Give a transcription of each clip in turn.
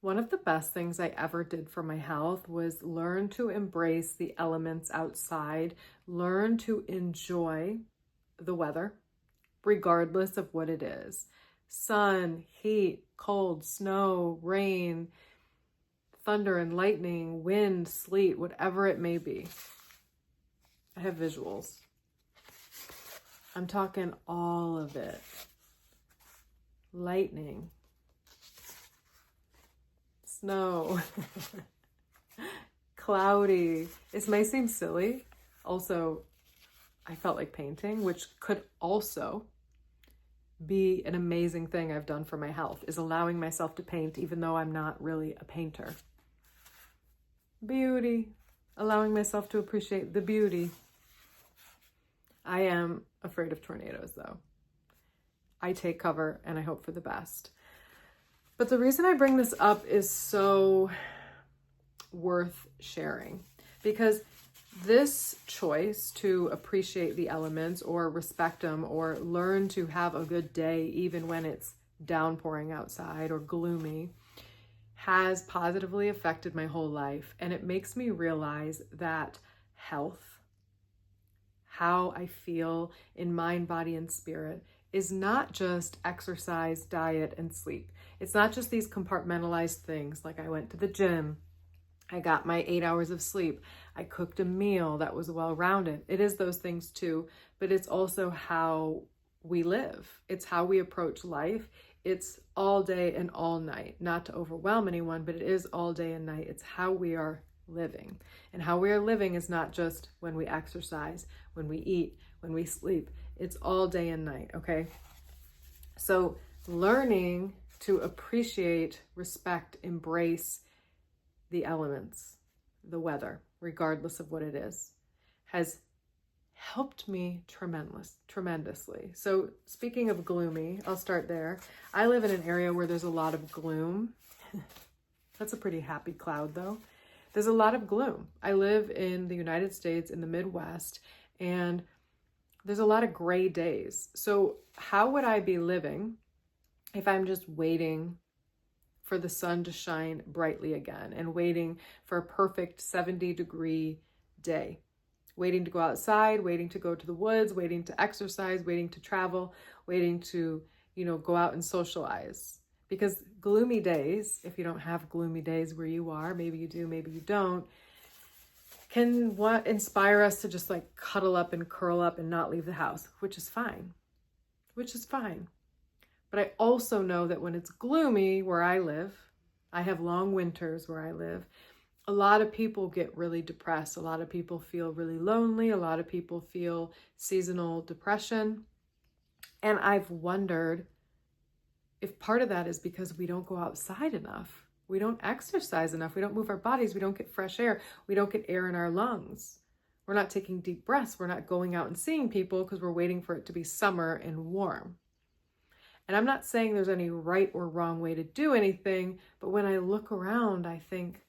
One of the best things I ever did for my health was learn to embrace the elements outside, learn to enjoy the weather, regardless of what it is. Sun, heat, cold, snow, rain, thunder and lightning, wind, sleet, whatever it may be. I have visuals. I'm talking all of it. Lightning, snow, cloudy. This may seem silly. Also, I felt like painting, which could also be an amazing thing I've done for my health, is allowing myself to paint even though I'm not really a painter. Beauty, allowing myself to appreciate the beauty. I am afraid of tornadoes though. I take cover and I hope for the best. But the reason I bring this up is so worth sharing, because this choice to appreciate the elements or respect them or learn to have a good day even when it's downpouring outside or gloomy has positively affected my whole life. And it makes me realize that health, how I feel in mind, body, and spirit, is not just exercise, diet, and sleep. It's not just these compartmentalized things like I went to the gym, I got my 8 hours of sleep, I cooked a meal that was well-rounded. It is those things too, but it's also how we live. It's how we approach life. It's all day and all night, not to overwhelm anyone, but it is all day and night. It's how we are living. And how we are living is not just when we exercise, when we eat, when we sleep. It's all day and night, okay? So learning to appreciate, respect, embrace the elements, the weather, regardless of what it is, has helped me tremendously. So speaking of gloomy, I'll start there. I live in an area where there's a lot of gloom. That's a pretty happy cloud though. There's a lot of gloom. I live in the United States in the Midwest, and there's a lot of gray days. So how would I be living if I'm just waiting for the sun to shine brightly again and waiting for a perfect 70-degree day? Waiting to go outside, waiting to go to the woods, waiting to exercise, waiting to travel, waiting to, go out and socialize. Because gloomy days, if you don't have gloomy days where you are, maybe you do, maybe you don't, can inspire us to just like cuddle up and curl up and not leave the house, which is fine. But I also know that when it's gloomy where I live, I have long winters where I live, a lot of people get really depressed. A lot of people feel really lonely. A lot of people feel seasonal depression. And I've wondered if part of that is because we don't go outside enough. We don't exercise enough. We don't move our bodies. We don't get fresh air. We don't get air in our lungs. We're not taking deep breaths. We're not going out and seeing people because we're waiting for it to be summer and warm. And I'm not saying there's any right or wrong way to do anything, but when I look around, I think,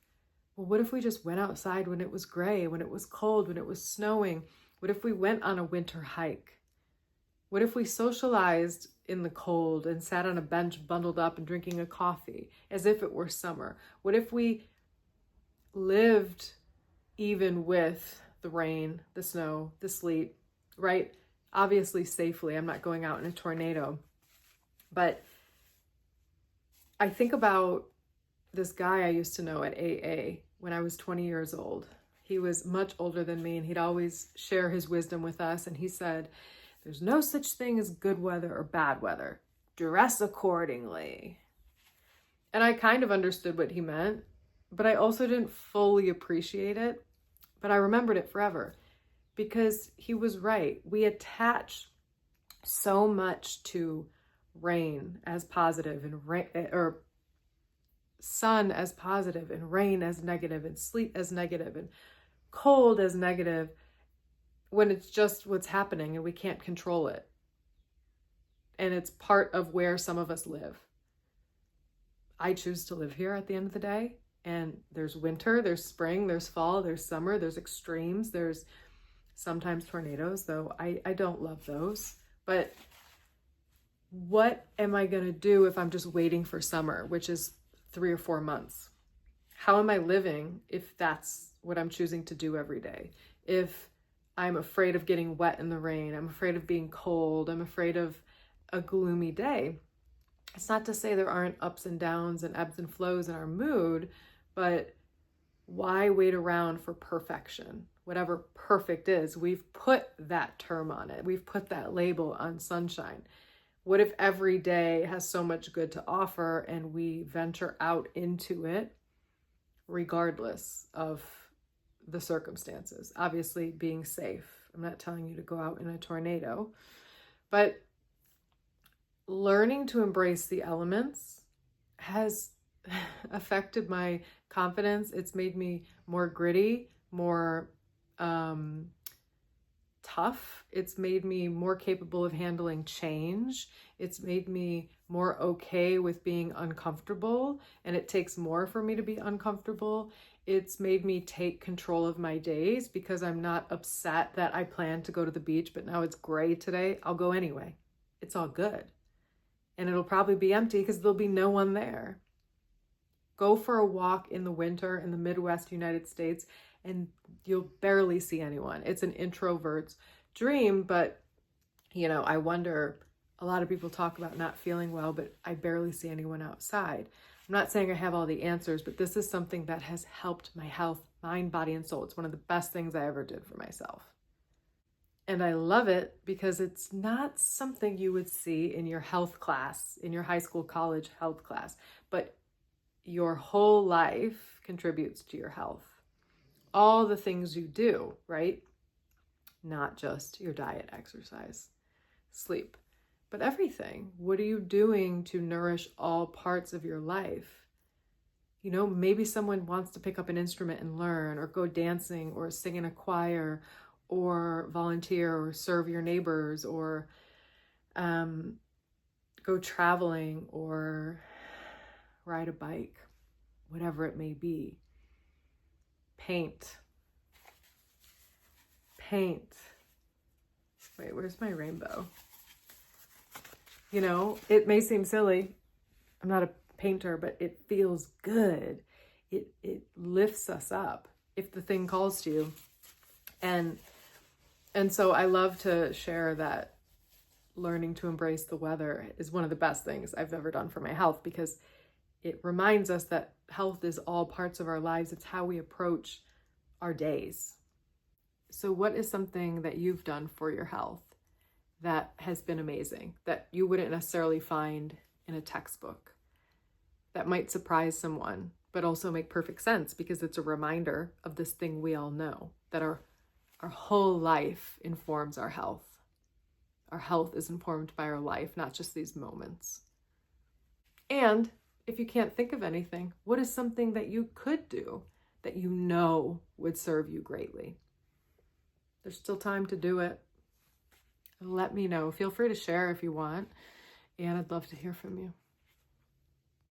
well, what if we just went outside when it was gray, when it was cold, when it was snowing? What if we went on a winter hike? What if we socialized in the cold and sat on a bench bundled up and drinking a coffee as if it were summer? What if we lived even with the rain, the snow, the sleet, right? Obviously safely. I'm not going out in a tornado. But I think about this guy I used to know at AA when I was 20 years old. He was much older than me, and he'd always share his wisdom with us. And he said, there's no such thing as good weather or bad weather. Dress accordingly. And I kind of understood what he meant, but I also didn't fully appreciate it. But I remembered it forever because he was right. We attach so much to rain as positive and or sun as positive and rain as negative and sleet as negative and cold as negative when it's just what's happening and we can't control it. And it's part of where some of us live. I choose to live here at the end of the day, and there's winter, there's spring, there's fall, there's summer, there's extremes, there's sometimes tornadoes, though I don't love those. But what am I going to do if I'm just waiting for summer, which is 3 or 4 months? How am I living if that's what I'm choosing to do every day? If I'm afraid of getting wet in the rain, I'm afraid of being cold, I'm afraid of a gloomy day. It's not to say there aren't ups and downs and ebbs and flows in our mood, but why wait around for perfection? Whatever perfect is, we've put that term on it. We've put that label on sunshine. What if every day has so much good to offer and we venture out into it regardless of the circumstances? Obviously, being safe. I'm not telling you to go out in a tornado, but learning to embrace the elements has affected my confidence. It's made me more gritty, more tough. It's made me more capable of handling change. It's made me more okay with being uncomfortable, and it takes more for me to be uncomfortable. It's made me take control of my days because I'm not upset that I planned to go to the beach, but now it's gray today. I'll go anyway. It's all good. And it'll probably be empty because there'll be no one there. Go for a walk in the winter in the Midwest United States and you'll barely see anyone. It's an introvert's dream, but I wonder, a lot of people talk about not feeling well, but I barely see anyone outside. I'm not saying I have all the answers, but this is something that has helped my health, mind, body, and soul. It's one of the best things I ever did for myself. And I love it because it's not something you would see in your health class, in your high school, college health class, but your whole life contributes to your health. All the things you do, right? Not just your diet, exercise, sleep, but everything. What are you doing to nourish all parts of your life? Maybe someone wants to pick up an instrument and learn, or go dancing, or sing in a choir, or volunteer, or serve your neighbors, or go traveling, or ride a bike, whatever it may be. Paint. Wait, where's my rainbow? It may seem silly. I'm not a painter, but it feels good. It lifts us up if the thing calls to you. And so I love to share that learning to embrace the weather is one of the best things I've ever done for my health, because it reminds us that health is all parts of our lives. It's how we approach our days. So what is something that you've done for your health that has been amazing, that you wouldn't necessarily find in a textbook, that might surprise someone, but also make perfect sense because it's a reminder of this thing we all know, that our whole life informs our health. Our health is informed by our life, not just these moments. And if you can't think of anything, what is something that you could do that would serve you greatly? There's still time to do it. Let me know. Feel free to share if you want, and I'd love to hear from you.